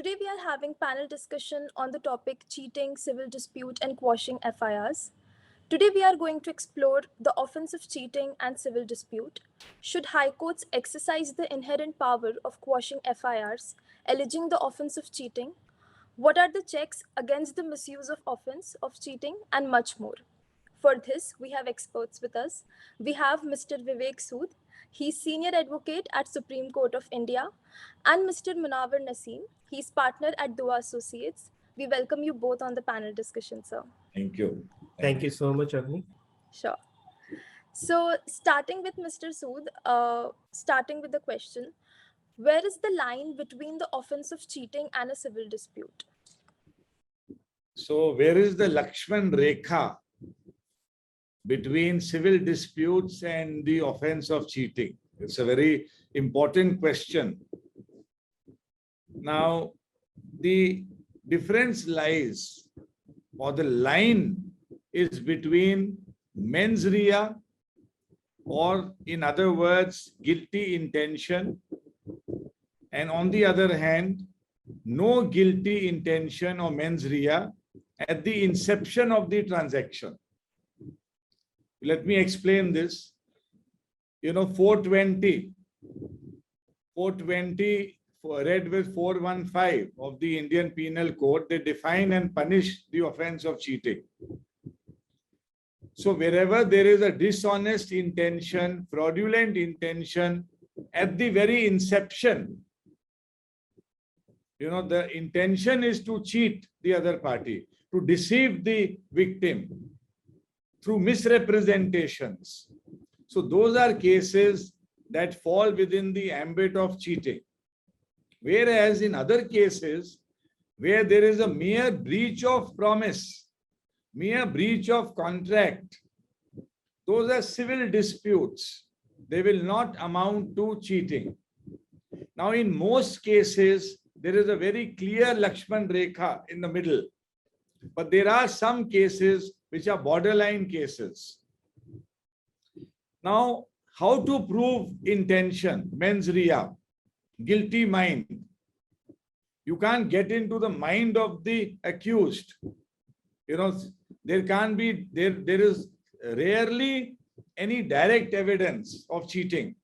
today we are having panel discussion on the topic cheating, civil dispute and quashing FIRs. Today we are going to explore the offence of cheating and civil dispute. Should high courts exercise the inherent power of quashing FIRs, alleging the offence of cheating? What are the checks against the misuse of offence of cheating and much more? For this, we have experts with us. We have Mr. Vivek Sood. He's senior advocate at Supreme Court of India, and Mr. Munawwar Naseem. He's partner at Dua Associates. We welcome you both on the panel discussion, sir. Thank you. Thank you so much, Avani. Sure. So, starting with Mr. Sood, starting with the question, where is the line between the offence of cheating and a civil dispute? So, where is the Lakshman Rekha between civil disputes and the offense of cheating? It's a very important question. Now, the difference lies, or the line is between mens rea, or in other words, guilty intention, and on the other hand, no guilty intention or mens rea at the inception of the transaction. Let me explain this. 420 read with 415 of the Indian Penal Code, they define and punish the offense of cheating. So wherever there is a dishonest intention, fraudulent intention at the very inception, the intention is to cheat the other party, to deceive the victim through misrepresentations. So those are cases that fall within the ambit of cheating. Whereas in other cases, where there is a mere breach of promise, mere breach of contract, those are civil disputes. They will not amount to cheating. Now, in most cases, there is a very clear Lakshman Rekha in the middle. But there are some cases which are borderline cases. Now, how to prove intention, mens rea, guilty mind? You can't get into the mind of the accused. There is rarely any direct evidence of cheating.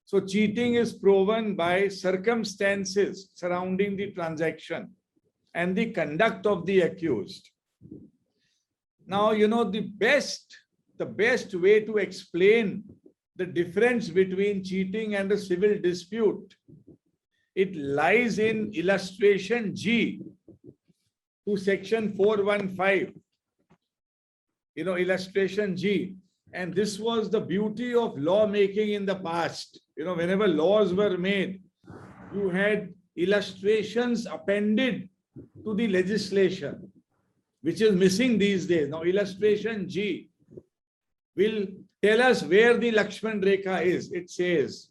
So cheating is proven by circumstances surrounding the transaction and the conduct of the accused. Now, the best way to explain the difference between cheating and a civil dispute, it lies in illustration G to section 415. Illustration G. And this was the beauty of lawmaking in the past. Whenever laws were made, you had illustrations appended to the legislation, which is missing these days. Now, illustration G will tell us where the Lakshman Rekha is. It says,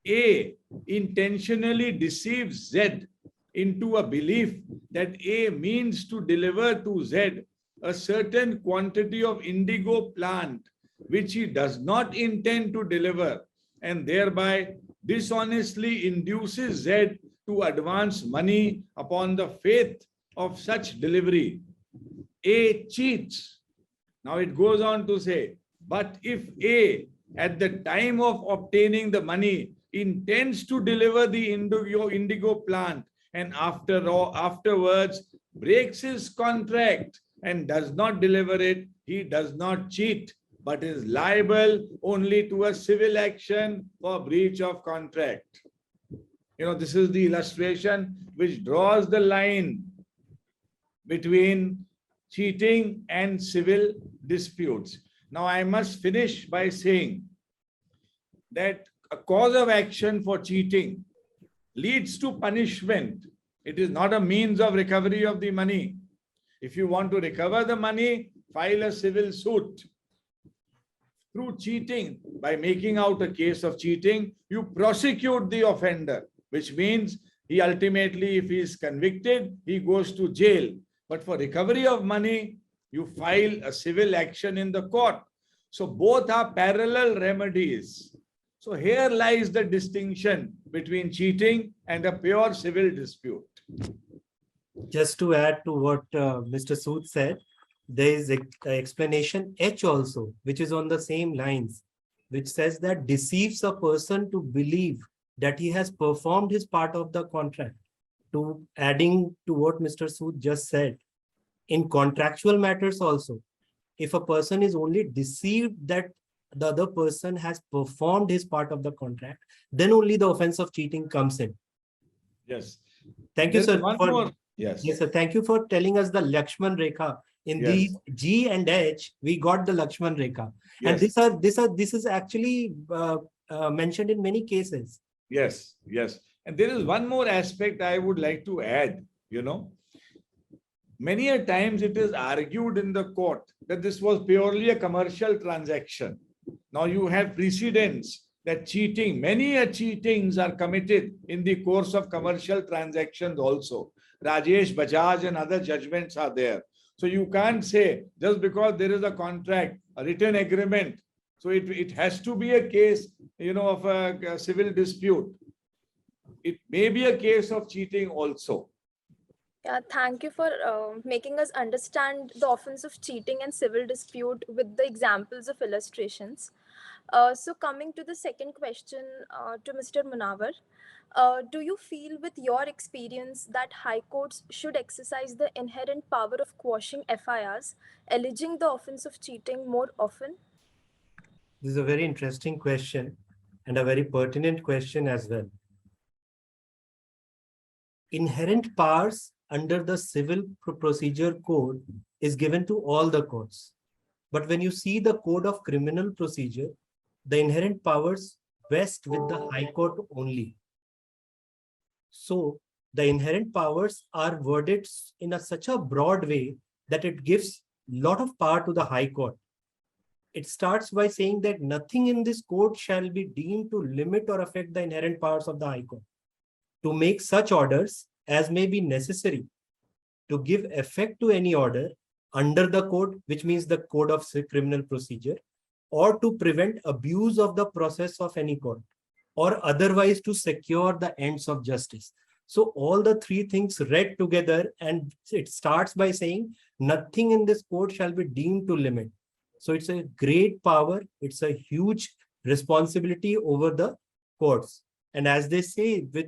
A intentionally deceives Z into a belief that A means to deliver to Z a certain quantity of indigo plant, which he does not intend to deliver, and thereby dishonestly induces Z to advance money upon the faith of such delivery. A cheats. Now it goes on to say, but if A, at the time of obtaining the money, intends to deliver the indigo plant and afterwards breaks his contract and does not deliver it, he does not cheat, but is liable only to a civil action for breach of contract. This is the illustration which draws the line between cheating and civil disputes. Now, I must finish by saying that a cause of action for cheating leads to punishment. It is not a means of recovery of the money. If you want to recover the money, file a civil suit. Through cheating, by making out a case of cheating, you prosecute the offender, which means he ultimately, if he is convicted, he goes to jail. But for recovery of money, you file a civil action in the court. So both are parallel remedies. So So here lies the distinction between cheating and a pure civil dispute. Just to add to what Mr. Sood said, there is an explanation H also, which is on the same lines, which says that deceives a person to believe that he has performed his part of the contract. To adding to what Mr. Sood just said, in contractual matters also, if a person is only deceived that the other person has performed his part of the contract, then only the offense of cheating comes in. Yes. Thank you, sir. One more. Yes. Yes, sir. Thank you for telling us the Lakshman Rekha. In these G and H, we got the Lakshman Rekha. Yes. And this is actually mentioned in many cases. Yes, yes. And there is one more aspect I would like to add, Many a times it is argued in the court that this was purely a commercial transaction. Now you have precedents that many cheatings are committed in the course of commercial transactions also. Rajesh Bajaj and other judgments are there. So you can't say just because there is a contract, a written agreement, so it has to be a case, of a civil dispute. It may be a case of cheating also. Yeah, thank you for making us understand the offense of cheating and civil dispute with the examples of illustrations. So coming to the second question to Mr. Munawwar, do you feel with your experience that high courts should exercise the inherent power of quashing FIRs, alleging the offense of cheating more often? This is a very interesting question and a very pertinent question as well. Inherent powers under the Civil Procedure Code is given to all the courts. But when you see the Code of Criminal Procedure, the inherent powers vest with the High Court only. So the inherent powers are worded in such a broad way that it gives a lot of power to the High Court. It starts by saying that nothing in this code shall be deemed to limit or affect the inherent powers of the High Court, to make such orders as may be necessary to give effect to any order under the code, which means the Code of Criminal Procedure, or to prevent abuse of the process of any court, or otherwise to secure the ends of justice. So all the three things read together, and it starts by saying nothing in this code shall be deemed to limit. So it's a great power. It's a huge responsibility over the courts. And as they say, with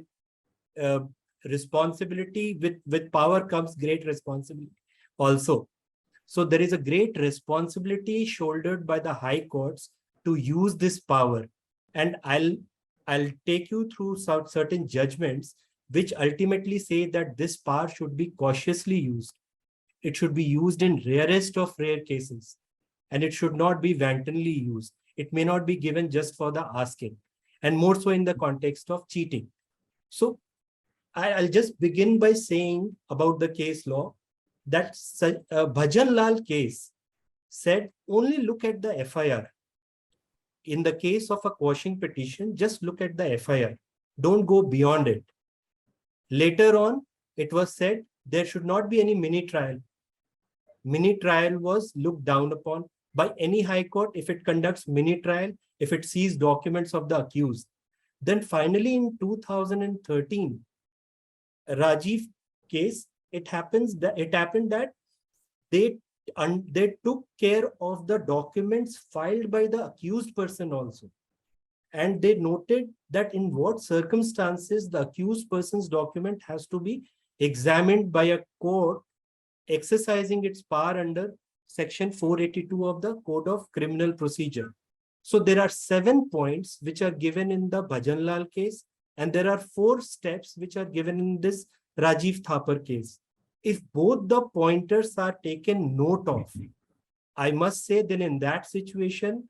responsibility, with power comes great responsibility also. So there is a great responsibility shouldered by the high courts to use this power. And I'll take you through some certain judgments which ultimately say that this power should be cautiously used. It should be used in rarest of rare cases, and it should not be wantonly used. It may not be given just for the asking, and more so in the context of cheating. So I'll just begin by saying about the case law that Bhajan Lal case said only look at the FIR. In the case of a quashing petition, just look at the FIR. Don't go beyond it. Later on, it was said there should not be any mini trial. Mini trial was looked down upon by any high court if it conducts mini trial, if it sees documents of the accused. Then finally in 2013, Rajiv case, it happened that they took care of the documents filed by the accused person also. And they noted that in what circumstances the accused person's document has to be examined by a court exercising its power under Section 482 of the Code of Criminal Procedure. So there are 7 points which are given in the Bhajan Lal case, and there are 4 steps which are given in this Rajiv Thapar case. If both the pointers are taken note of, I must say then in that situation,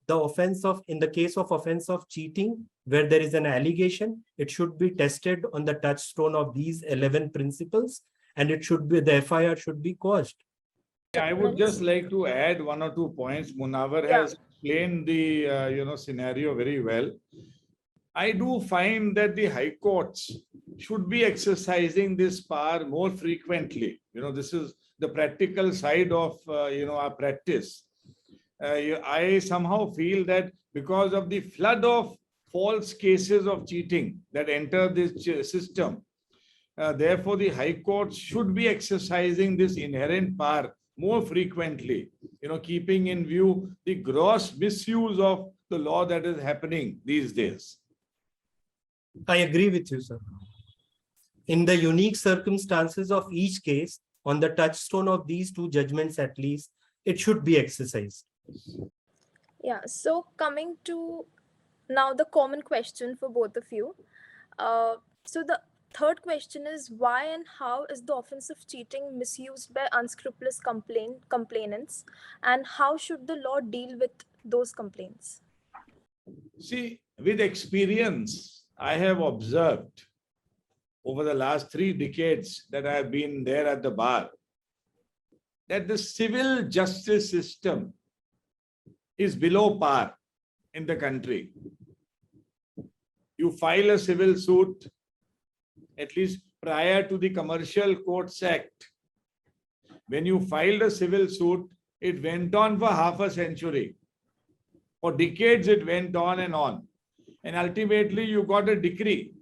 in the case of offense of cheating, where there is an allegation, it should be tested on the touchstone of these 11 principles, and the FIR should be quashed. I would just like to add 1 or 2 points. Munawwar has explained the scenario very well. I do find that the high courts should be exercising this power more frequently. This is the practical side of our practice. I somehow feel that because of the flood of false cases of cheating that enter this system. Therefore, the High Court should be exercising this inherent power more frequently, keeping in view the gross misuse of the law that is happening these days. I agree with you, sir. In the unique circumstances of each case, on the touchstone of these two judgments at least, it should be exercised. Yeah, so coming to now the common question for both of you. So the third question is, why and how is the offense of cheating misused by unscrupulous complainants, and how should the law deal with those complaints? See, with experience, I have observed over the last 3 decades that I have been there at the bar, that the civil justice system is below par in the country. You file a civil suit, at least prior to the Commercial Courts Act. When you filed a civil suit, it went on for half a century. For decades, it went on. And ultimately, you got a decree.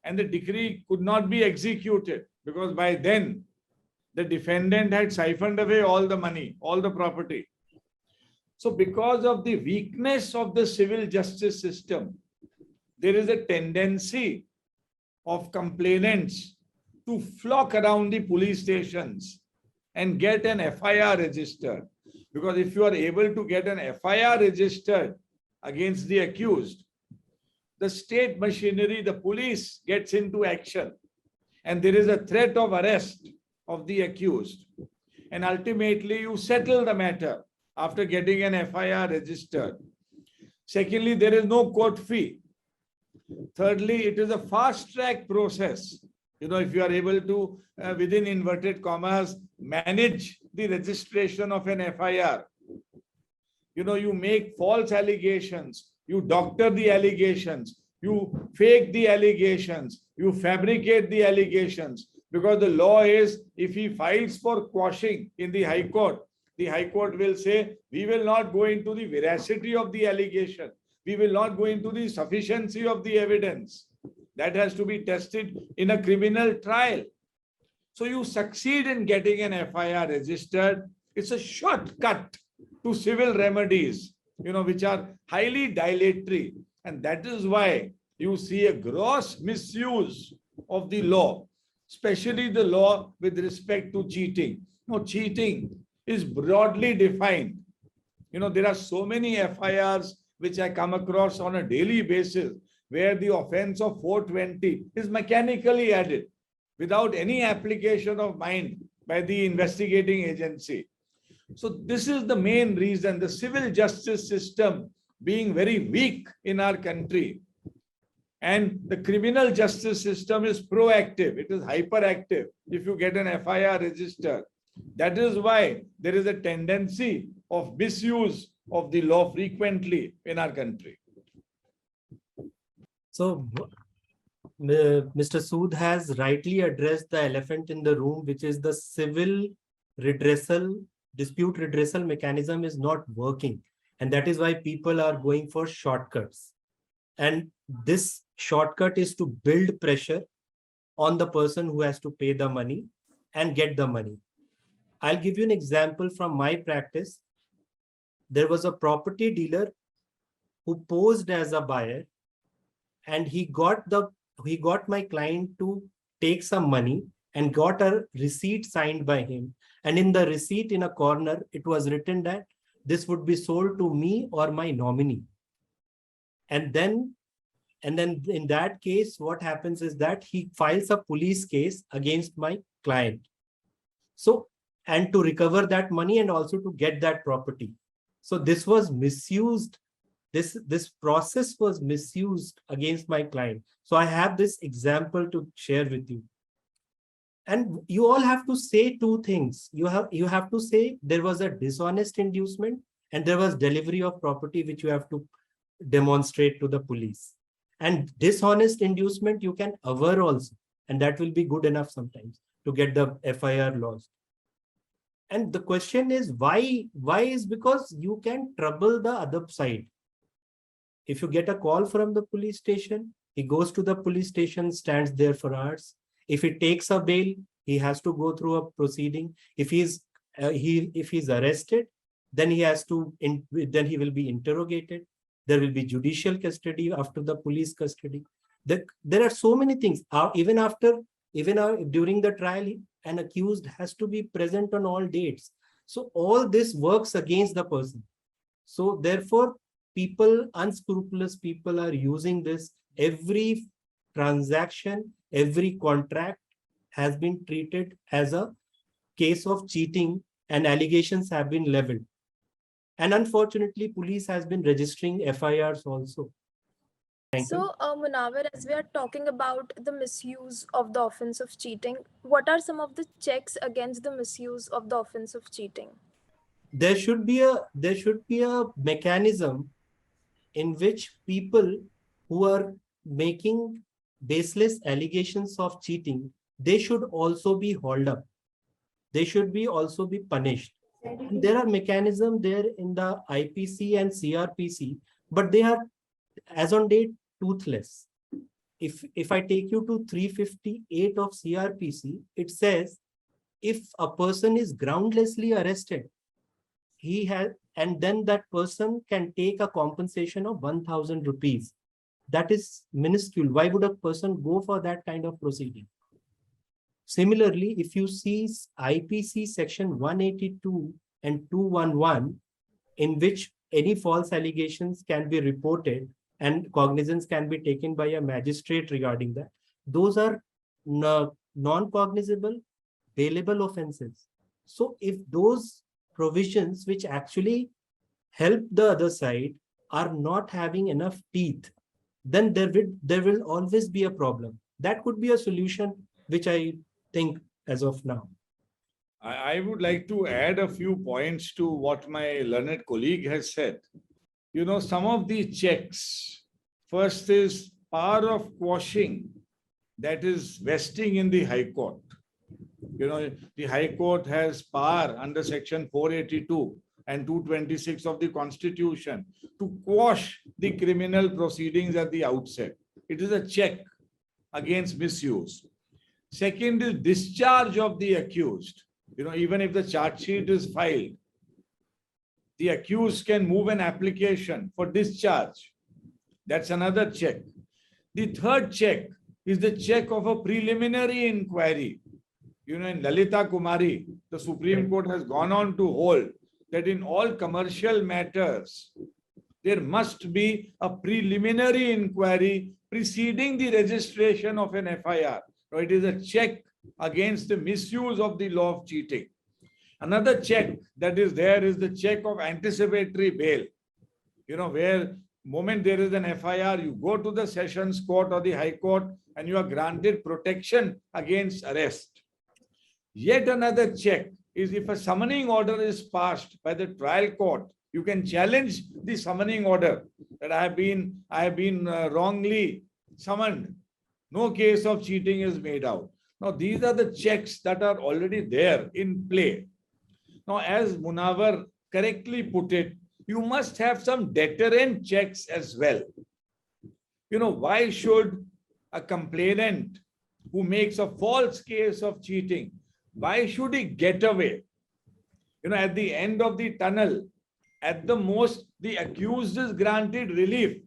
And the decree could not be executed because by then, the defendant had siphoned away all the money, all the property. So because of the weakness of the civil justice system, there is a tendency of complainants to flock around the police stations and get an FIR registered. Because if you are able to get an FIR registered against the accused, the state machinery, the police gets into action, and there is a threat of arrest of the accused. And ultimately, you settle the matter after getting an FIR registered. Secondly, there is no court fee. Thirdly, it is a fast-track process. If you are able to, within inverted commas, manage the registration of an FIR, you make false allegations, you doctor the allegations, you fake the allegations, you fabricate the allegations, because the law is, if he files for quashing in the High Court will say, we will not go into the veracity of the allegation. We will not go into the sufficiency of the evidence. That has to be tested in a criminal trial. So you succeed in getting an FIR registered. It's a shortcut to civil remedies, which are highly dilatory. And that is why you see a gross misuse of the law, especially the law with respect to cheating. Cheating is broadly defined. There are so many FIRs which I come across on a daily basis where the offense of 420 is mechanically added without any application of mind by the investigating agency. So this is the main reason, the civil justice system being very weak in our country. And the criminal justice system is proactive. It is hyperactive if you get an FIR registered. That is why there is a tendency of misuse of the law frequently in our country. So, Mr. Sood has rightly addressed the elephant in the room, which is the civil dispute redressal mechanism is not working. And that is why people are going for shortcuts. And this shortcut is to build pressure on the person who has to pay the money and get the money. I'll give you an example from my practice. There was a property dealer who posed as a buyer, and he got my client to take some money and got a receipt signed by him. And in the receipt, in a corner, it was written that this would be sold to me or my nominee. And then in that case, what happens is that he files a police case against my client. So, and to recover that money and also to get that property. So this was misused. This process was misused against my client. So I have this example to share with you. And you all have to say two things. You have to say there was a dishonest inducement and there was delivery of property which you have to demonstrate to the police. And dishonest inducement you can aver also, and that will be good enough sometimes to get the FIR lodged. And the question is why? Why is because you can trouble the other side. If you get a call from the police station, he goes to the police station, stands there for hours. If he takes a bail, he has to go through a proceeding. If he's arrested, then then he will be interrogated. There will be judicial custody after the police custody. There are so many things. During the trial, an accused has to be present on all dates. So all this works against the person. So therefore, unscrupulous people are using this. Every transaction, every contract has been treated as a case of cheating, and allegations have been leveled. And unfortunately, police has been registering FIRs also. Thank you. Munawwar, as we are talking about the misuse of the offense of cheating, what are some of the checks against the misuse of the offense of cheating? There should be a mechanism in which people who are making baseless allegations of cheating, they should also be hauled up. They should also be punished. And there are mechanisms there in the IPC and CRPC, but they are, as on date, toothless. If I take you to 358 of CRPC, it says if a person is groundlessly arrested, and then that person can take a compensation of 1,000 rupees. That is minuscule. Why would a person go for that kind of proceeding? Similarly, if you see IPC section 182 and 211, in which any false allegations can be reported and cognizance can be taken by a magistrate regarding that, those are non-cognizable, bailable offenses. So if those provisions which actually help the other side are not having enough teeth, then there will always be a problem. That could be a solution, which I think as of now. I would like to add a few points to what my learned colleague has said. Some of the checks, first is power of quashing, that is vesting in the High Court. The High Court has power under section 482 and 226 of the Constitution to quash the criminal proceedings at the outset. It is a check against misuse. Second is discharge of the accused. Even if the charge sheet is filed, the accused can move an application for discharge. That's another check. The third check is the check of a preliminary inquiry. In Lalita Kumari, the Supreme Court has gone on to hold that in all commercial matters, there must be a preliminary inquiry preceding the registration of an FIR. It is a check against the misuse of the law of cheating. Another check that is there is the check of anticipatory bail. Where moment there is an FIR, you go to the Sessions Court or the High Court and you are granted protection against arrest. Yet another check is if a summoning order is passed by the trial court, you can challenge the summoning order that I have been wrongly summoned. No case of cheating is made out. Now, these are the checks that are already there in play. Now, as Munawwar correctly put it, you must have some deterrent checks as well. Why should a complainant who makes a false case of cheating, why should he get away? At the end of the tunnel, at the most, the accused is granted relief.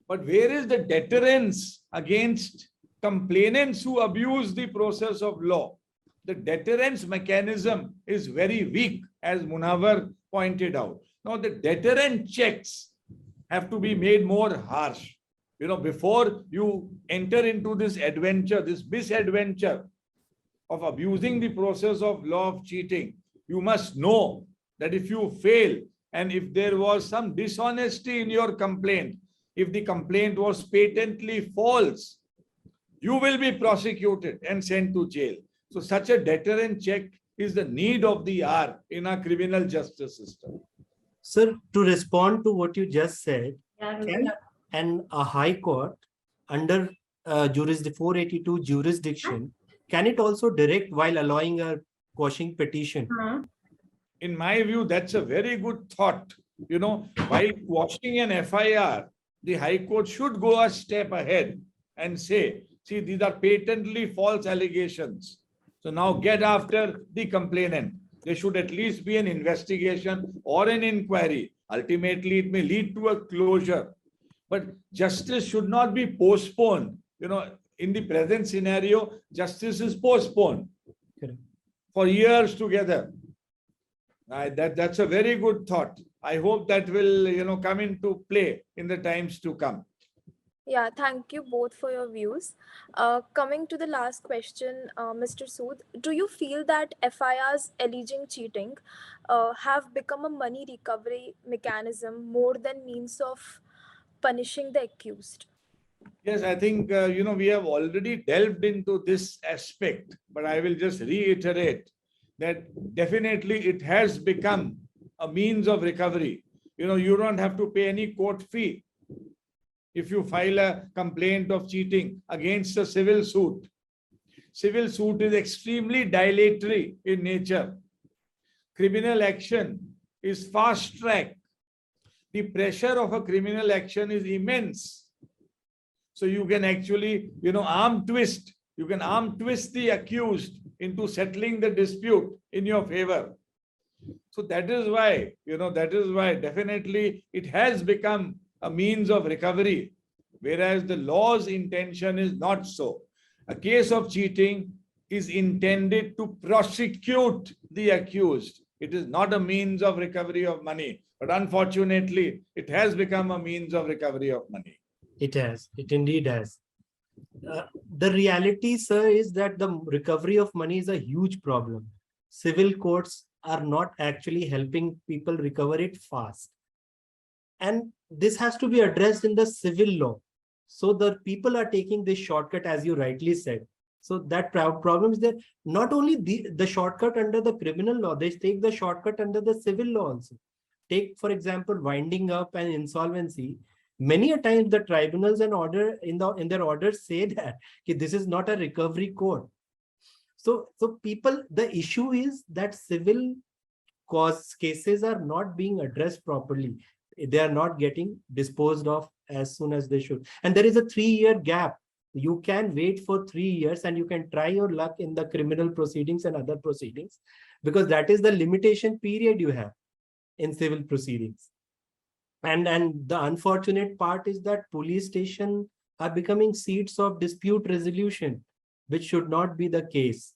But where is the deterrence against complainants who abuse the process of law? The deterrence mechanism is very weak, as Munawwar pointed out. Now, the deterrent checks have to be made more harsh. Before you enter into this adventure, this misadventure of abusing the process of law of cheating, you must know that if you fail and if there was some dishonesty in your complaint, if the complaint was patently false, you will be prosecuted and sent to jail. So such a deterrent check is the need of the hour in our criminal justice system. Sir, to respond to what you just said, can a High Court under 482 jurisdiction, can it also direct while allowing a quashing petition? In my view, that's a very good thought. While quashing an FIR, the High Court should go a step ahead and say, see, these are patently false allegations. So now get after the complainant. There should at least be an investigation or an inquiry. Ultimately, it may lead to a closure. But justice should not be postponed. In the present scenario, justice is postponed for years together. That's a very good thought. I hope that will, come into play in the times to come. Yeah, thank you both for your views. Coming to the last question, Mr. Sood, do you feel that FIRs alleging cheating have become a money recovery mechanism more than means of punishing the accused? Yes, I think, we have already delved into this aspect, but I will just reiterate that definitely it has become a means of recovery. You don't have to pay any court fee if you file a complaint of cheating against a civil suit. Civil suit is extremely dilatory in nature. Criminal action is fast track. The pressure of a criminal action is immense. So you can actually, arm twist. You can arm twist the accused into settling the dispute in your favor. So that is why definitely it has become a means of recovery, whereas the law's intention is not so. A case of cheating is intended to prosecute the accused. It is not a means of recovery of money, but unfortunately, it has become a means of recovery of money. It has. It indeed has. The reality, sir, is that the recovery of money is a huge problem. Civil courts are not actually helping people recover it fast. And this has to be addressed in the civil law. So the people are taking this shortcut, as you rightly said. So that problem is that not only the shortcut under the criminal law, they take the shortcut under the civil law also. Take, for example, winding up and insolvency. Many a times the tribunals and in their orders say that this is not a recovery court. So people, the issue is that civil cause cases are not being addressed properly. They are not getting disposed of as soon as they should. And there is a 3-year gap. You can wait for 3 years and you can try your luck in the criminal proceedings and other proceedings, because that is the limitation period you have in civil proceedings. And the unfortunate part is that police stations are becoming seats of dispute resolution, which should not be the case.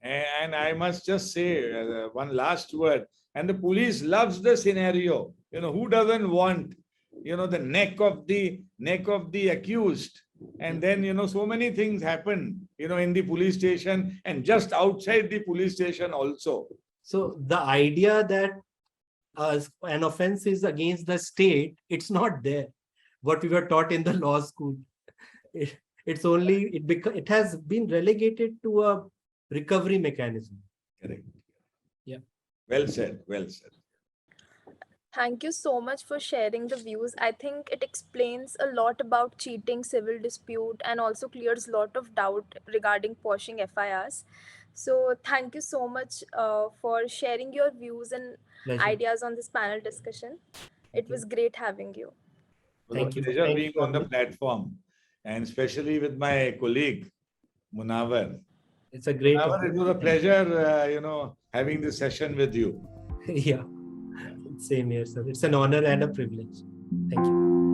And I must just say one last word. And the police loves the scenario. Who doesn't want, the neck of the accused? And then, so many things happen, in the police station and just outside the police station also. So the idea that an offense is against the state, it's not there. What we were taught in the law school, it has been relegated to a recovery mechanism. Correct. Yeah. Well said. Well said. Thank you so much for sharing the views. I think it explains a lot about cheating, civil dispute, and also clears a lot of doubt regarding quashing FIRs. So thank you so much for sharing your views and ideas on this panel discussion. It was great having you. Thank you. Pleasure being on the platform, and especially with my colleague, Munawwar. It's a great Munawwar, it was a pleasure, having this session with you. Yeah. Same here, sir. It's an honor and a privilege. Thank you.